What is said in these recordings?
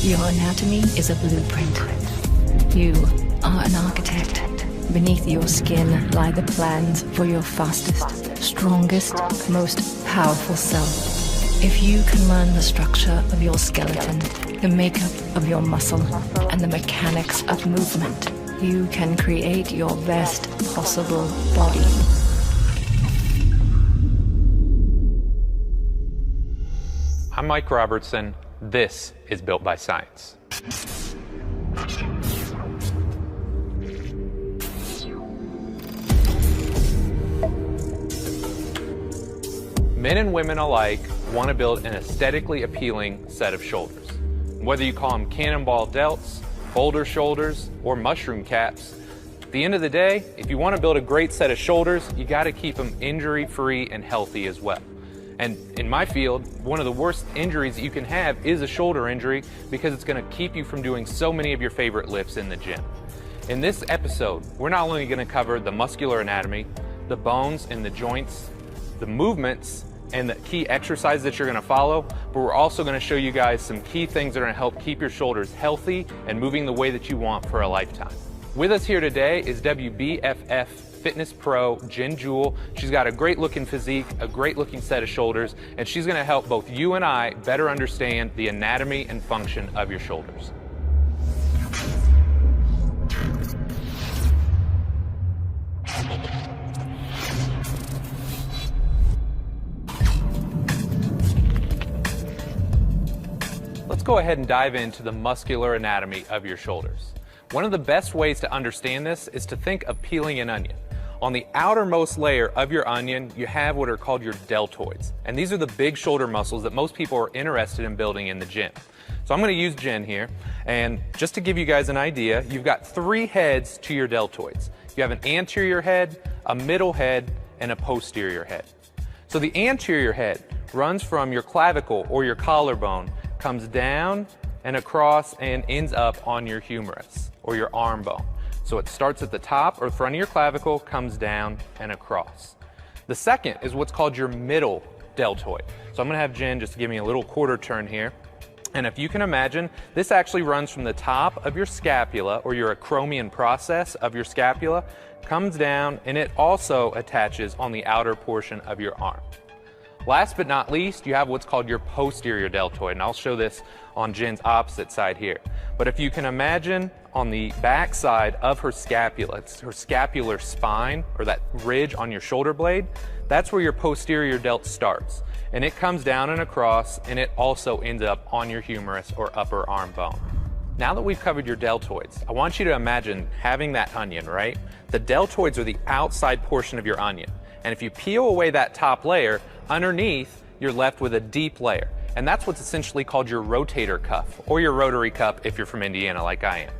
Your anatomy is a blueprint. You are an architect. Beneath your skin lie the plans for your fastest, strongest, most powerful self. If you can learn the structure of your skeleton, the makeup of your muscle, and the mechanics of movement, you can create your best possible body. I'm Mike Robertson. This is Built by Science. Men and women alike want to build an aesthetically appealing set of shoulders. Whether you call them cannonball delts, boulder shoulders, or mushroom caps, at the end of the day, if you want to build a great set of shoulders, you got to keep them injury-free and healthy as well. And in my field, one of the worst injuries that you can have is a shoulder injury because it's going to keep you from doing so many of your favorite lifts in the gym. In this episode, we're not only going to cover the muscular anatomy, the bones and the joints, the movements, and the key exercises that you're going to follow, but we're also going to show you guys some key things that are going to help keep your shoulders healthy and moving the way that you want for a lifetime. With us here today is WBFF Fitness Pro Jen Jewell. She's got a great looking physique, a great looking set of shoulders, and she's going to help both you and I better understand the anatomy and function of your shoulders. Let's go ahead and dive into the muscular anatomy of your shoulders. One of the best ways to understand this is to think of peeling an onion. On the outermost layer of your onion, you have what are called your deltoids. And these are the big shoulder muscles that most people are interested in building in the gym. So I'm going to use Jen here. And just to give you guys an idea, you've got 3 heads to your deltoids. You have an anterior head, a middle head, and a posterior head. So the anterior head runs from your clavicle or your collarbone, comes down and across and ends up on your humerus or your arm bone. So it starts at the top or front of your clavicle, comes down and across. The second is what's called your middle deltoid. So I'm going to have Jen just give me a little quarter turn here. And if you can imagine, this actually runs from the top of your scapula or your acromion process of your scapula, comes down, and it also attaches on the outer portion of your arm. Last but not least, you have what's called your posterior deltoid, and I'll show this on Jen's opposite side here. But if you can imagine on the back side of her scapula, it's her scapular spine, or that ridge on your shoulder blade, that's where your posterior delt starts. And it comes down and across, and it also ends up on your humerus or upper arm bone. Now that we've covered your deltoids, I want you to imagine having that onion, right? The deltoids are the outside portion of your onion. And if you peel away that top layer, underneath, you're left with a deep layer. And that's what's essentially called your rotator cuff, or your rotary cuff if you're from Indiana like I am.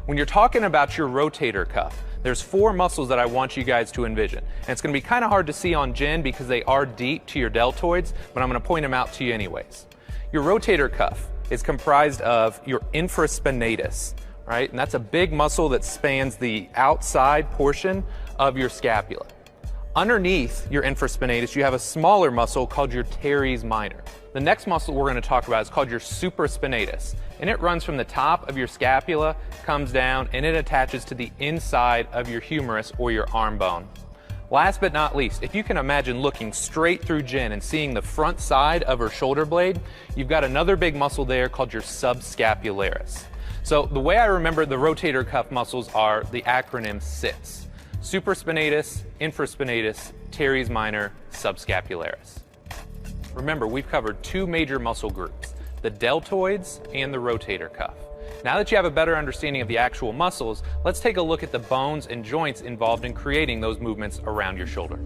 When you're talking about your rotator cuff, there's 4 muscles that I want you guys to envision. And it's going to be kind of hard to see on Jen because they are deep to your deltoids, but I'm going to point them out to you anyways. Your rotator cuff is comprised of your infraspinatus, right? And that's a big muscle that spans the outside portion of your scapula. Underneath your infraspinatus, you have a smaller muscle called your teres minor. The next muscle we're going to talk about is called your supraspinatus, and it runs from the top of your scapula, comes down, and it attaches to the inside of your humerus or your arm bone. Last but not least, if you can imagine looking straight through Jen and seeing the front side of her shoulder blade, you've got another big muscle there called your subscapularis. So the way I remember the rotator cuff muscles are the acronym SITS. Supraspinatus, infraspinatus, teres minor, subscapularis. Remember, we've covered 2 major muscle groups, the deltoids and the rotator cuff. Now that you have a better understanding of the actual muscles, let's take a look at the bones and joints involved in creating those movements around your shoulder.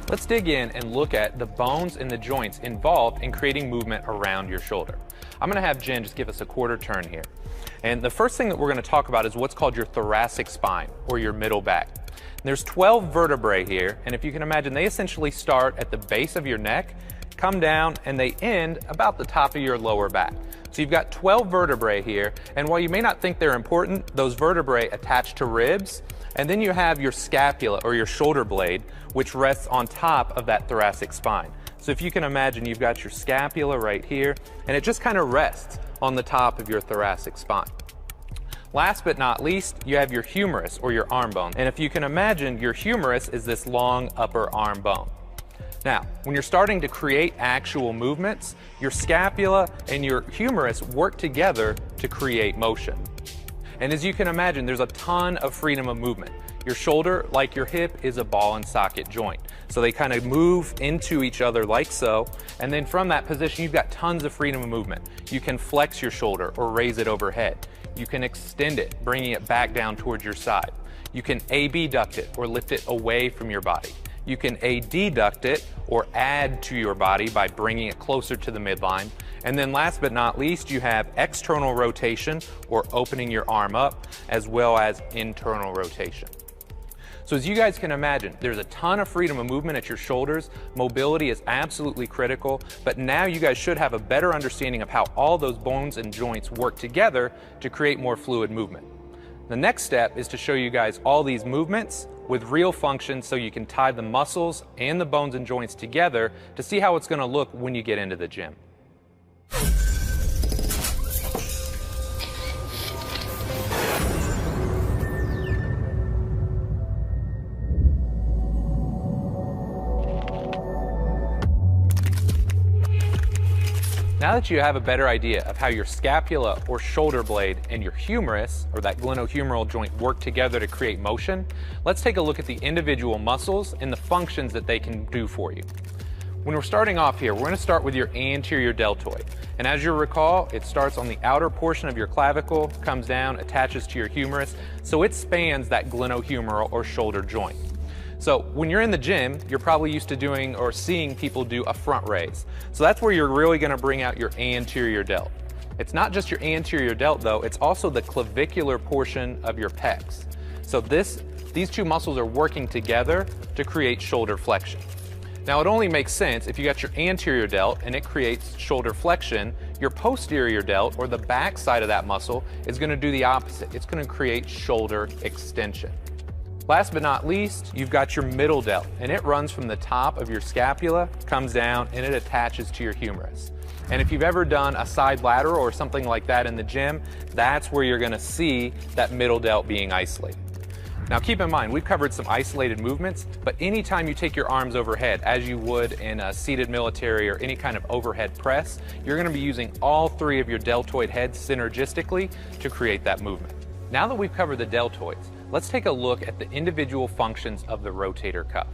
Let's dig in and look at the bones and the joints involved in creating movement around your shoulder. I'm going to have Jen just give us a quarter turn here. And the first thing that we're going to talk about is what's called your thoracic spine, or your middle back. And there's 12 vertebrae here, and if you can imagine, they essentially start at the base of your neck come down, and they end about the top of your lower back. So you've got 12 vertebrae here, and while you may not think they're important, those vertebrae attach to ribs, and then you have your scapula or your shoulder blade, which rests on top of that thoracic spine. So if you can imagine, you've got your scapula right here, and it just kind of rests on the top of your thoracic spine. Last but not least, you have your humerus or your arm bone. And if you can imagine, your humerus is this long upper arm bone. Now, when you're starting to create actual movements, your scapula and your humerus work together to create motion. And as you can imagine, there's a ton of freedom of movement. Your shoulder, like your hip, is a ball and socket joint. So they kind of move into each other like so, and then from that position, you've got tons of freedom of movement. You can flex your shoulder or raise it overhead. You can extend it, bringing it back down towards your side. You can abduct it or lift it away from your body. You can adduct it or add to your body by bringing it closer to the midline. And then last but not least, you have external rotation or opening your arm up, as well as internal rotation. So as you guys can imagine, there's a ton of freedom of movement at your shoulders. Mobility is absolutely critical, but now you guys should have a better understanding of how all those bones and joints work together to create more fluid movement. The next step is to show you guys all these movements with real functions so you can tie the muscles and the bones and joints together to see how it's going to look when you get into the gym. Now that you have a better idea of how your scapula or shoulder blade and your humerus, or that glenohumeral joint, work together to create motion, let's take a look at the individual muscles and the functions that they can do for you. When we're starting off here, we're going to start with your anterior deltoid. And as you'll recall, it starts on the outer portion of your clavicle, comes down, attaches to your humerus, so it spans that glenohumeral or shoulder joint. So when you're in the gym, you're probably used to doing or seeing people do a front raise. So that's where you're really going to bring out your anterior delt. It's not just your anterior delt though, it's also the clavicular portion of your pecs. So these two muscles are working together to create shoulder flexion. Now it only makes sense if you got your anterior delt and it creates shoulder flexion, your posterior delt or the back side of that muscle is going to do the opposite. It's going to create shoulder extension. Last but not least, you've got your middle delt, and it runs from the top of your scapula, comes down, and it attaches to your humerus. And if you've ever done a side lateral or something like that in the gym, that's where you're going to see that middle delt being isolated. Now keep in mind, we've covered some isolated movements, but anytime you take your arms overhead, as you would in a seated military or any kind of overhead press, you're going to be using all three of your deltoid heads synergistically to create that movement. Now that we've covered the deltoids, let's take a look at the individual functions of the rotator cuff.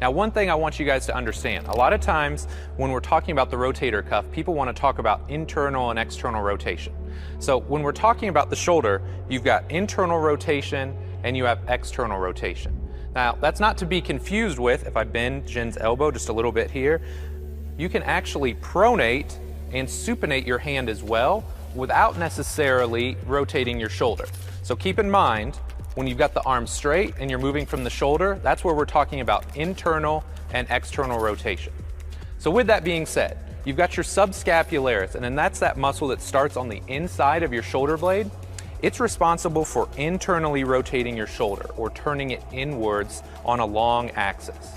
Now, one thing I want you guys to understand, a lot of times when we're talking about the rotator cuff, people want to talk about internal and external rotation. So when we're talking about the shoulder, you've got internal rotation and you have external rotation. Now, that's not to be confused with, if I bend Jen's elbow just a little bit here, you can actually pronate and supinate your hand as well without necessarily rotating your shoulder. So keep in mind, when you've got the arm straight and you're moving from the shoulder, that's where we're talking about internal and external rotation. So with that being said, you've got your subscapularis, and then that's that muscle that starts on the inside of your shoulder blade. It's responsible for internally rotating your shoulder or turning it inwards on a long axis.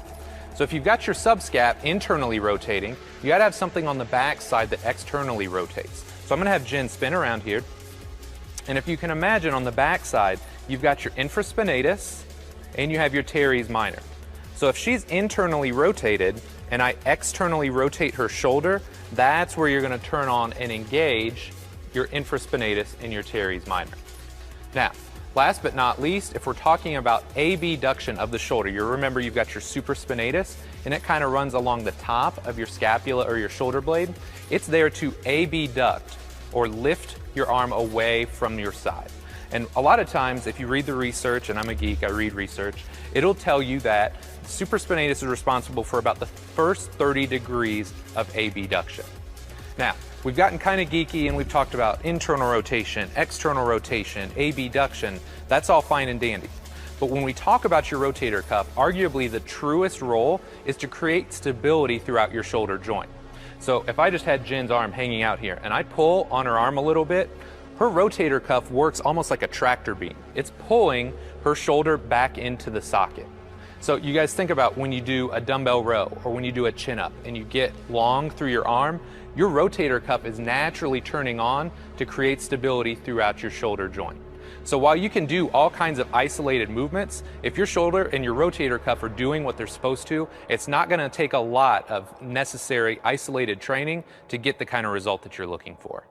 So if you've got your subscap internally rotating, you gotta have something on the back side that externally rotates. So I'm gonna have Jen spin around here. And if you can imagine, on the back side, you've got your infraspinatus and you have your teres minor. So if she's internally rotated and I externally rotate her shoulder, that's where you're going to turn on and engage your infraspinatus and your teres minor. Now, last but not least, if we're talking about abduction of the shoulder, you remember you've got your supraspinatus and it kind of runs along the top of your scapula or your shoulder blade. It's there to abduct or lift your arm away from your side. And a lot of times, if you read the research, and I'm a geek, I read research, it'll tell you that supraspinatus is responsible for about the first 30 degrees of abduction. Now, we've gotten kind of geeky and we've talked about internal rotation, external rotation, abduction. That's all fine and dandy. But when we talk about your rotator cuff, arguably the truest role is to create stability throughout your shoulder joint. So if I just had Jen's arm hanging out here and I pull on her arm a little bit, her rotator cuff works almost like a tractor beam. It's pulling her shoulder back into the socket. So you guys think about when you do a dumbbell row or when you do a chin up and you get long through your arm, your rotator cuff is naturally turning on to create stability throughout your shoulder joint. So while you can do all kinds of isolated movements, if your shoulder and your rotator cuff are doing what they're supposed to, it's not going to take a lot of necessary isolated training to get the kind of result that you're looking for.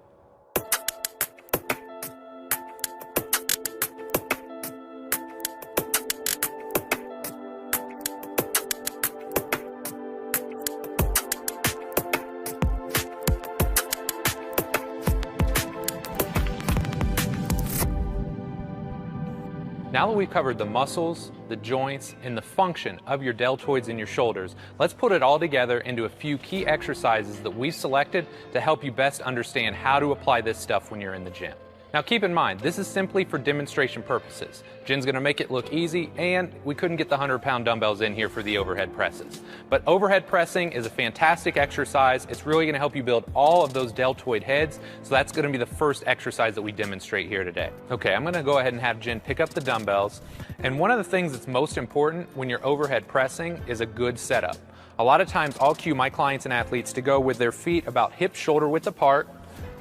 Now that we've covered the muscles, the joints, and the function of your deltoids and your shoulders, let's put it all together into a few key exercises that we've selected to help you best understand how to apply this stuff when you're in the gym. Now keep in mind, this is simply for demonstration purposes. Jen's going to make it look easy, and we couldn't get the 100-pound dumbbells in here for the overhead presses. But overhead pressing is a fantastic exercise. It's really going to help you build all of those deltoid heads, so that's going to be the first exercise that we demonstrate here today. Okay, I'm going to go ahead and have Jen pick up the dumbbells, and one of the things that's most important when you're overhead pressing is a good setup. A lot of times I'll cue my clients and athletes to go with their feet about hip-shoulder width apart,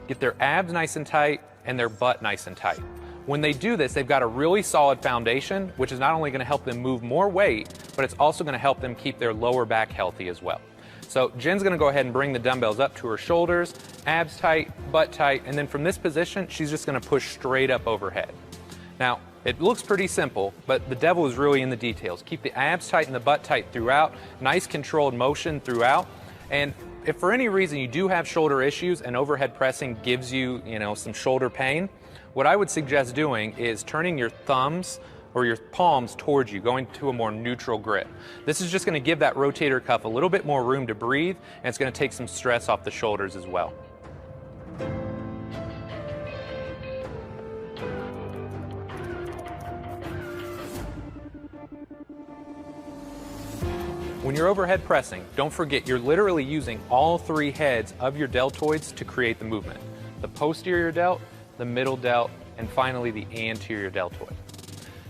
get their abs nice and tight, and their butt nice and tight. When they do this, they've got a really solid foundation, which is not only going to help them move more weight, but it's also going to help them keep their lower back healthy as well. So Jen's going to go ahead and bring the dumbbells up to her shoulders, abs tight, butt tight, and then from this position, she's just going to push straight up overhead. Now, it looks pretty simple, but the devil is really in the details. Keep the abs tight and the butt tight throughout, nice controlled motion throughout, and if for any reason you do have shoulder issues and overhead pressing gives you, some shoulder pain, what I would suggest doing is turning your thumbs or your palms towards you, going to a more neutral grip. This is just going to give that rotator cuff a little bit more room to breathe, and it's going to take some stress off the shoulders as well. When you're overhead pressing, don't forget you're literally using all three heads of your deltoids to create the movement. The posterior delt, the middle delt, and finally the anterior deltoid.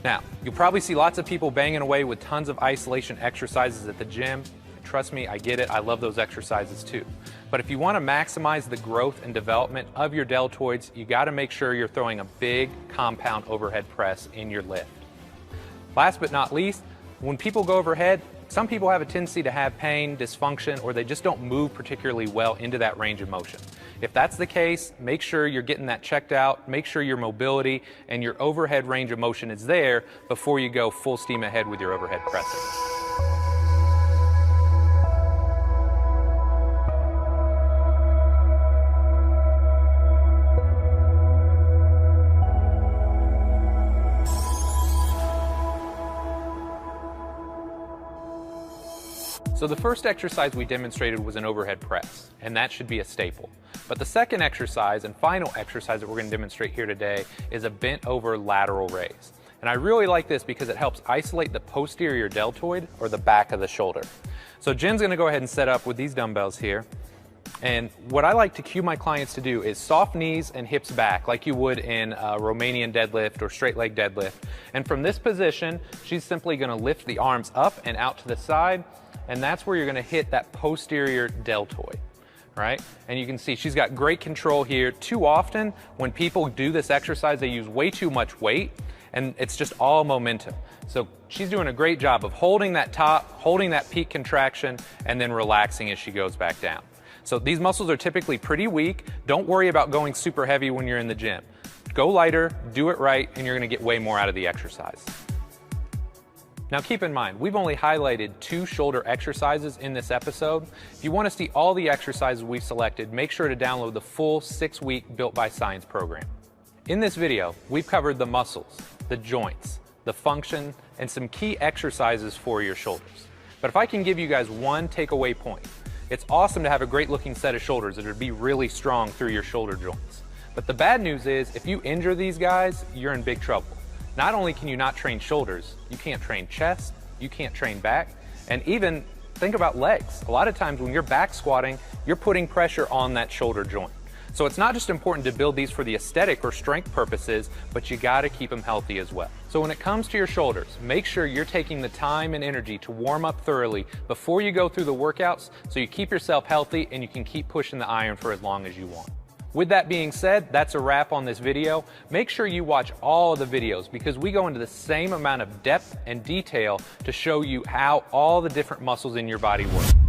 Now, you'll probably see lots of people banging away with tons of isolation exercises at the gym. Trust me, I get it, I love those exercises too. But if you want to maximize the growth and development of your deltoids, you got to make sure you're throwing a big compound overhead press in your lift. Last but not least, when people go overhead, some people have a tendency to have pain, dysfunction, or they just don't move particularly well into that range of motion. If that's the case, make sure you're getting that checked out, make sure your mobility and your overhead range of motion is there before you go full steam ahead with your overhead pressing. So the first exercise we demonstrated was an overhead press, and that should be a staple. But the second exercise and final exercise that we're going to demonstrate here today is a bent over lateral raise. And I really like this because it helps isolate the posterior deltoid, or the back of the shoulder. So Jen's going to go ahead and set up with these dumbbells here. And what I like to cue my clients to do is soft knees and hips back like you would in a Romanian deadlift or straight leg deadlift. And from this position, she's simply going to lift the arms up and out to the side, and that's where you're going to hit that posterior deltoid, right? And you can see she's got great control here. Too often when people do this exercise, they use way too much weight, and it's just all momentum. So she's doing a great job of holding that top, holding that peak contraction, and then relaxing as she goes back down. So these muscles are typically pretty weak. Don't worry about going super heavy when you're in the gym. Go lighter, do it right, and you're going to get way more out of the exercise. Now keep in mind, we've only highlighted 2 shoulder exercises in this episode. If you want to see all the exercises we've selected, make sure to download the full 6-week Built by Science program. In this video, we've covered the muscles, the joints, the function, and some key exercises for your shoulders. But if I can give you guys one takeaway point, it's awesome to have a great looking set of shoulders that would be really strong through your shoulder joints. But the bad news is, if you injure these guys, you're in big trouble. Not only can you not train shoulders, you can't train chest, you can't train back, and even think about legs. A lot of times when you're back squatting, you're putting pressure on that shoulder joint. So it's not just important to build these for the aesthetic or strength purposes, but you gotta keep them healthy as well. So when it comes to your shoulders, make sure you're taking the time and energy to warm up thoroughly before you go through the workouts so you keep yourself healthy and you can keep pushing the iron for as long as you want. With that being said, that's a wrap on this video. Make sure you watch all of the videos because we go into the same amount of depth and detail to show you how all the different muscles in your body work.